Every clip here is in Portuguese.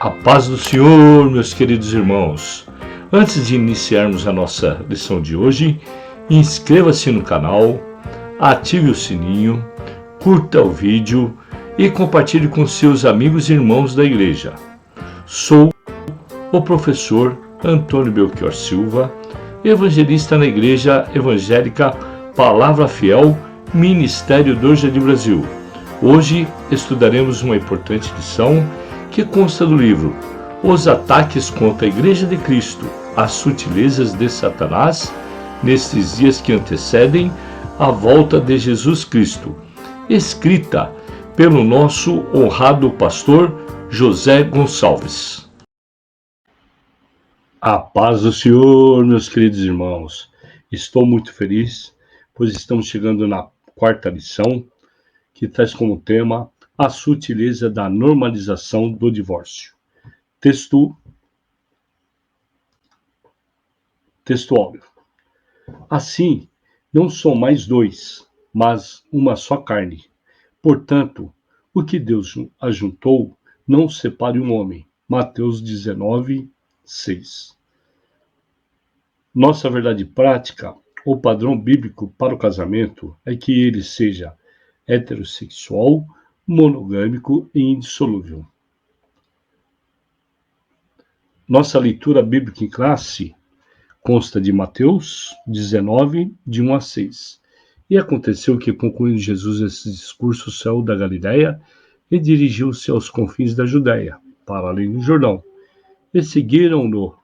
A paz do Senhor, meus queridos irmãos. Antes de iniciarmos a nossa lição de hoje, inscreva-se no canal, ative o sininho, curta o vídeo e compartilhe com seus amigos e irmãos da igreja. Sou o professor Antônio Belchior Silva, evangelista na Igreja Evangélica Palavra Fiel, Ministério do Jardim Brasil. Hoje estudaremos uma importante lição que consta do livro Os Ataques contra a Igreja de Cristo, as Sutilezas de Satanás, nestes dias que antecedem a volta de Jesus Cristo, escrita pelo nosso honrado pastor José Gonçalves. A paz do Senhor, meus queridos irmãos. Estou muito feliz, pois estamos chegando na quarta lição, que traz como tema a sutileza da normalização do divórcio. Textual. Assim, não são mais dois, mas uma só carne. Portanto, o que Deus ajuntou, não separe um homem. Mateus 19, 6. Nossa verdade prática, ou padrão bíblico para o casamento, é que ele seja heterossexual, monogâmico e indissolúvel. Nossa leitura bíblica em classe consta de Mateus 19, de 1 a 6. E aconteceu que, concluindo Jesus esse discurso, saiu da Galiléia e dirigiu-se aos confins da Judéia, para além do Jordão. E seguiram-no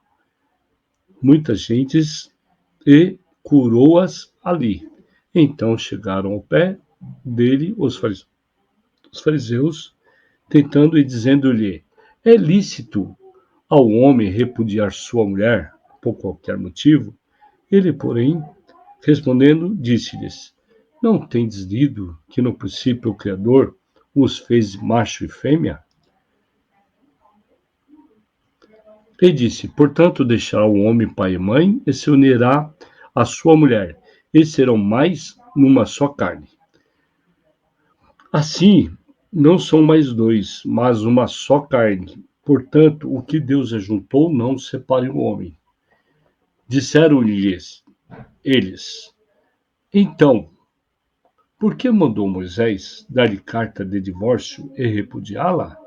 muitas gentes e curou-as ali. Então chegaram ao pé dele os fariseus, tentando e dizendo-lhe: é lícito ao homem repudiar sua mulher por qualquer motivo? Ele, porém, respondendo, disse-lhes: não tendes lido que no princípio o Criador os fez macho e fêmea? E disse: portanto, deixará o homem pai e mãe e se unirá à sua mulher, e serão mais numa só carne. Assim, não são mais dois, mas uma só carne. Portanto, o que Deus ajuntou, não separe o homem. Disseram-lhes eles: então, por que mandou Moisés dar-lhe carta de divórcio e repudiá-la?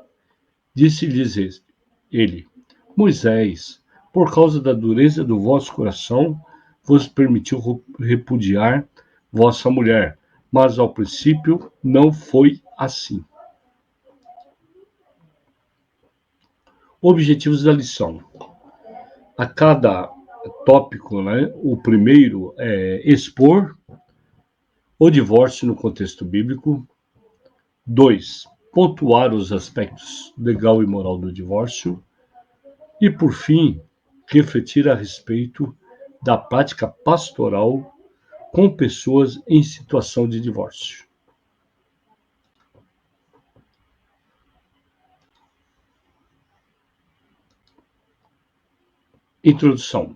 Disse-lhes ele: Moisés, por causa da dureza do vosso coração, vos permitiu repudiar vossa mulher, mas ao princípio não foi assim. Objetivos da lição. A cada tópico, o primeiro é expor o divórcio no contexto bíblico. 2. Pontuar os aspectos legal e moral do divórcio. E, por fim, refletir a respeito da prática pastoral com pessoas em situação de divórcio. Introdução.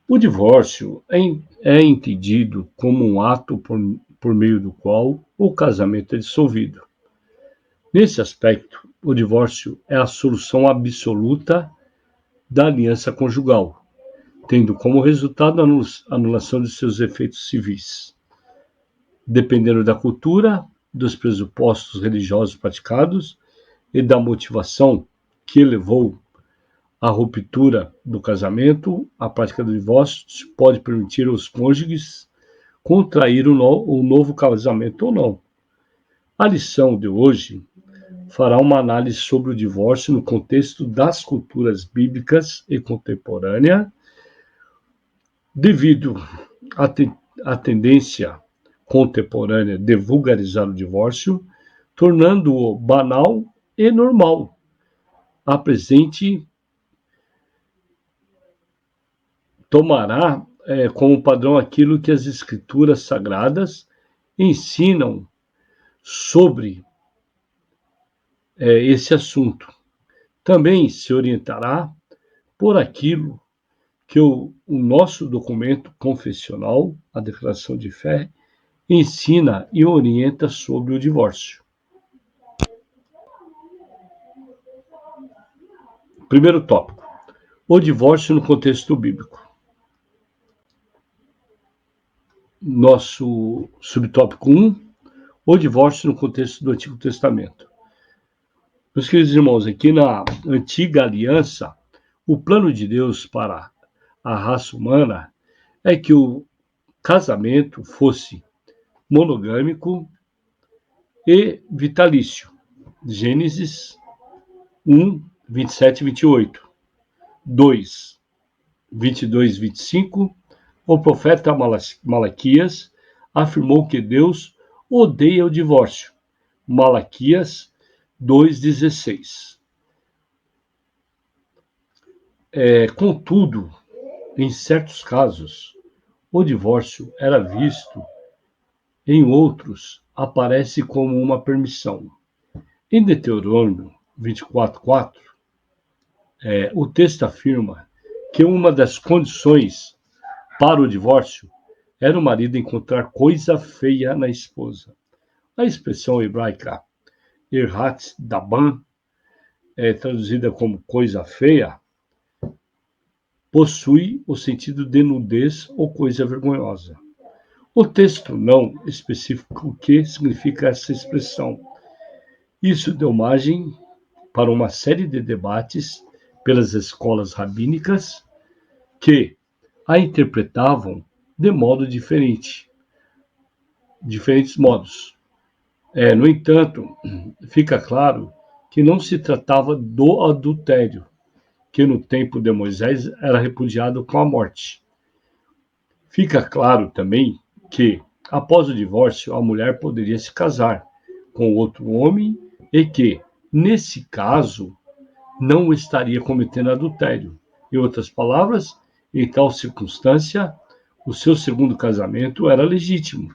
O divórcio é entendido como um ato por meio do qual o casamento é dissolvido. Nesse aspecto, o divórcio é a solução absoluta da aliança conjugal, tendo como resultado a anulação de seus efeitos civis. Dependendo da cultura, dos pressupostos religiosos praticados e da motivação que levou à ruptura do casamento, a prática do divórcio pode permitir aos cônjuges contrair o novo casamento ou não. A lição de hoje fará uma análise sobre o divórcio no contexto das culturas bíblicas e contemporânea, devido à tendência contemporânea de vulgarizar o divórcio, tornando-o banal e normal. Apresente tomará como padrão aquilo que as escrituras sagradas ensinam sobre esse assunto. Também se orientará por aquilo que o nosso documento confessional, a Declaração de Fé, ensina e orienta sobre o divórcio. Primeiro tópico: o divórcio no contexto bíblico. Nosso subtópico 1, o divórcio no contexto do Antigo Testamento. Meus queridos irmãos, aqui na Antiga Aliança, o plano de Deus para a raça humana é que o casamento fosse monogâmico e vitalício. Gênesis 1, 27 e 28. 2, 22 e 25. O profeta Malaquias afirmou que Deus odeia o divórcio. Malaquias 2,16. Contudo, em certos casos, o divórcio era visto, em outros, aparece como uma permissão. Em Deuteronômio 24:4, o texto afirma que uma das condições para o divórcio era o marido encontrar coisa feia na esposa. A expressão hebraica Erhat Daban, traduzida como coisa feia, possui o sentido de nudez ou coisa vergonhosa. O texto não especifica o que significa essa expressão. Isso deu margem para uma série de debates pelas escolas rabínicas que a interpretavam de diferentes modos. No entanto, fica claro que não se tratava do adultério, que no tempo de Moisés era repudiado com a morte. Fica claro também que, após o divórcio, a mulher poderia se casar com outro homem e que, nesse caso, não estaria cometendo adultério. Em outras palavras, em tal circunstância, o seu segundo casamento era legítimo,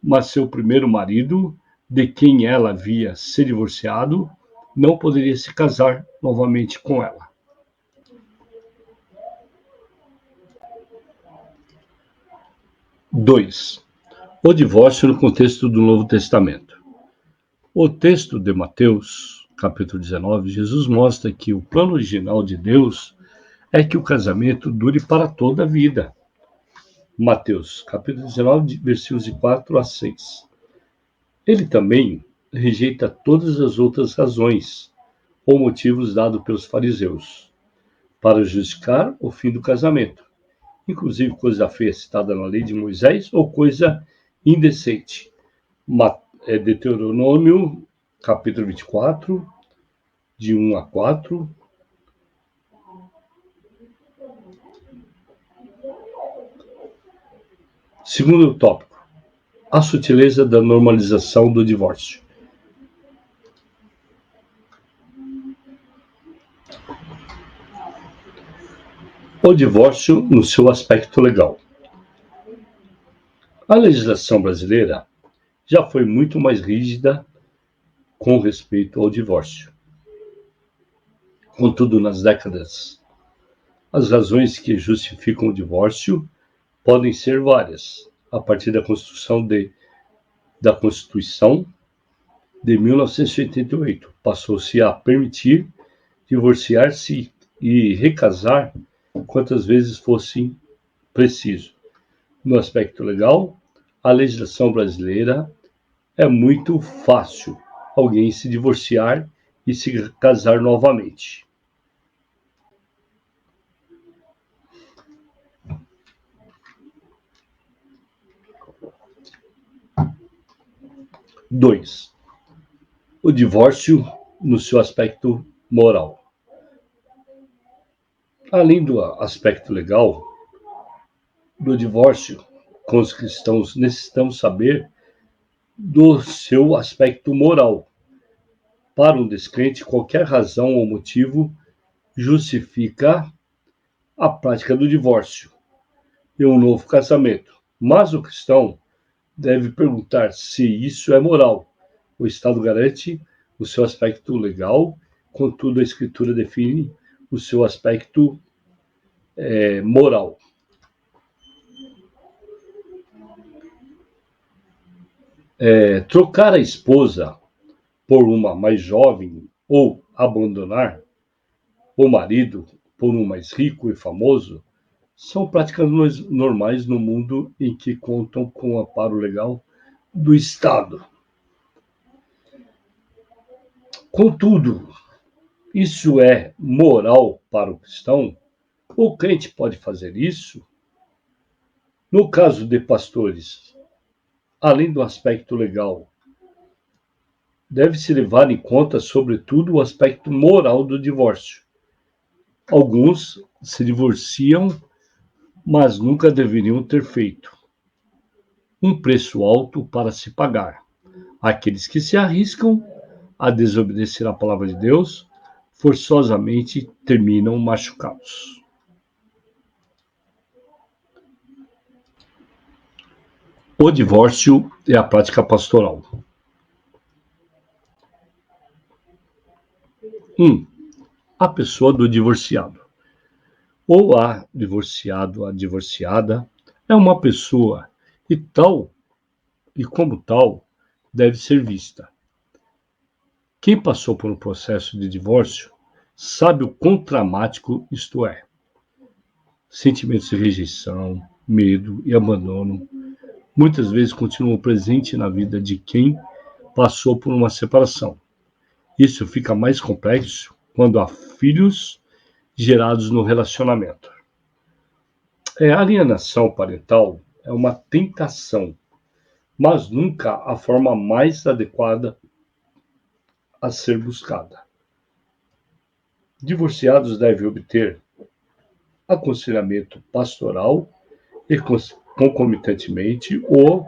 mas seu primeiro marido, de quem ela havia se divorciado, não poderia se casar novamente com ela. 2. O divórcio no contexto do Novo Testamento. O texto de Mateus, capítulo 19, Jesus mostra que o plano original de Deus é que o casamento dure para toda a vida. Mateus, capítulo 19, versículos de 4 a 6. Ele também rejeita todas as outras razões ou motivos dados pelos fariseus para justificar o fim do casamento, inclusive coisa feia citada na lei de Moisés ou coisa indecente. Deuteronômio, capítulo 24, de 1 a 4. Segundo tópico: a sutileza da normalização do divórcio. O divórcio no seu aspecto legal. A legislação brasileira já foi muito mais rígida com respeito ao divórcio. Contudo, nas décadas, as razões que justificam o divórcio podem ser várias. A partir da Constituição de 1988, passou-se a permitir divorciar-se e recasar quantas vezes fosse preciso. No aspecto legal, a legislação brasileira é muito fácil alguém se divorciar e se casar novamente. Dois, o divórcio no seu aspecto moral. Além do aspecto legal do divórcio com os cristãos, necessitamos saber do seu aspecto moral. Para um descrente, qualquer razão ou motivo justifica a prática do divórcio e um novo casamento. Mas o cristão deve perguntar se isso é moral. O Estado garante o seu aspecto legal, contudo a Escritura define o seu aspecto moral. Trocar a esposa por uma mais jovem ou abandonar o marido por um mais rico e famoso, são práticas normais no mundo em que contam com o amparo legal do Estado. Contudo, isso é moral para o cristão? O crente pode fazer isso? No caso de pastores, além do aspecto legal, deve-se levar em conta, sobretudo, o aspecto moral do divórcio. Alguns se divorciam, mas nunca deveriam ter feito. Um preço alto para se pagar. Aqueles que se arriscam a desobedecer a palavra de Deus, forçosamente terminam machucados. O divórcio é a prática pastoral. 1. A pessoa do divorciado. Ou a divorciado, a divorciada, é uma pessoa e como tal, deve ser vista. Quem passou por um processo de divórcio sabe o quão dramático isto é. Sentimentos de rejeição, medo e abandono muitas vezes continuam presentes na vida de quem passou por uma separação. Isso fica mais complexo quando há filhos gerados no relacionamento. A alienação parental é uma tentação, mas nunca a forma mais adequada a ser buscada. Divorciados devem obter aconselhamento pastoral e, concomitantemente, o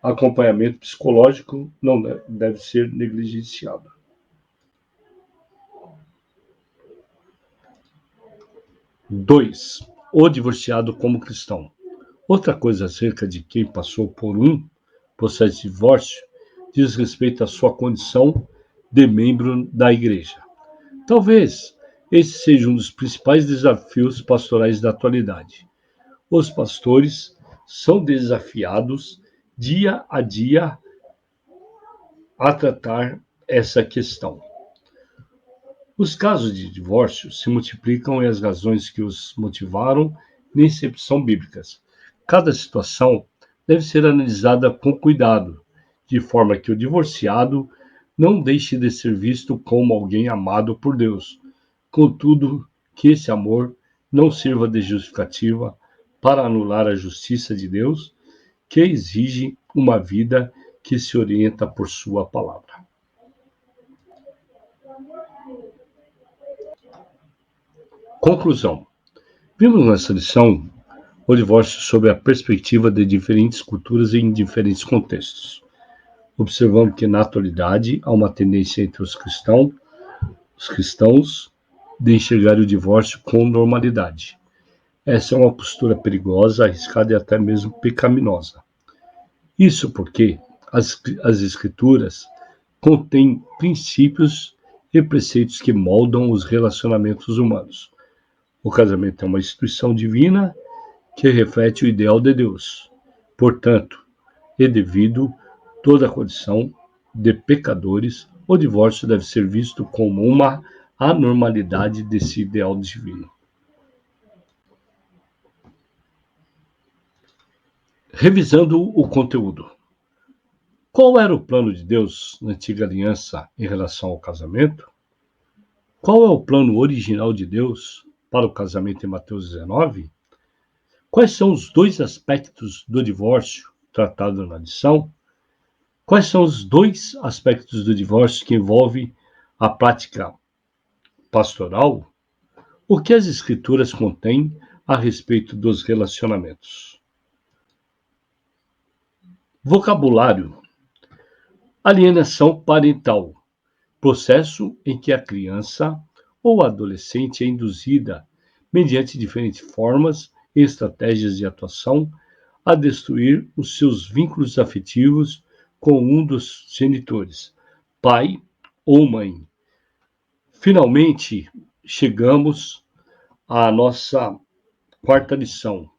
acompanhamento psicológico não deve ser negligenciado. 2. O divorciado como cristão. Outra coisa acerca de quem passou por um processo de divórcio diz respeito à sua condição de membro da igreja. Talvez esse seja um dos principais desafios pastorais da atualidade. Os pastores são desafiados dia a dia a tratar essa questão. Os casos de divórcio se multiplicam e as razões que os motivaram nem sempre são bíblicas. Cada situação deve ser analisada com cuidado, de forma que o divorciado não deixe de ser visto como alguém amado por Deus, contudo que esse amor não sirva de justificativa para anular a justiça de Deus, que exige uma vida que se orienta por sua palavra. Conclusão. Vimos nessa lição o divórcio sob a perspectiva de diferentes culturas e em diferentes contextos. Observamos que na atualidade há uma tendência entre os cristãos de enxergar o divórcio com normalidade. Essa é uma postura perigosa, arriscada e até mesmo pecaminosa. Isso porque as Escrituras contêm princípios e preceitos que moldam os relacionamentos humanos. O casamento é uma instituição divina que reflete o ideal de Deus. Portanto, e devido toda a condição de pecadores, o divórcio deve ser visto como uma anormalidade desse ideal divino. Revisando o conteúdo. Qual era o plano de Deus na antiga aliança em relação ao casamento? Qual é o plano original de Deus para o casamento em Mateus 19? Quais são os dois aspectos do divórcio tratado na lição? Quais são os dois aspectos do divórcio que envolvem a prática pastoral? O que as Escrituras contêm a respeito dos relacionamentos? Vocabulário. Alienação parental. Processo em que a criança ou adolescente é induzida, mediante diferentes formas e estratégias de atuação, a destruir os seus vínculos afetivos com um dos genitores, pai ou mãe. Finalmente, chegamos à nossa quarta lição.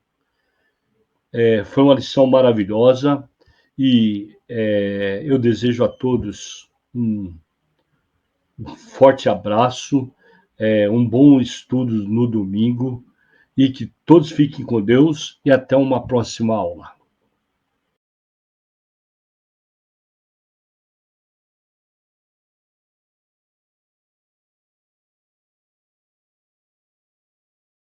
Foi uma lição maravilhosa e eu desejo a todos um forte abraço um bom estudo no domingo e que todos fiquem com Deus e até uma próxima aula.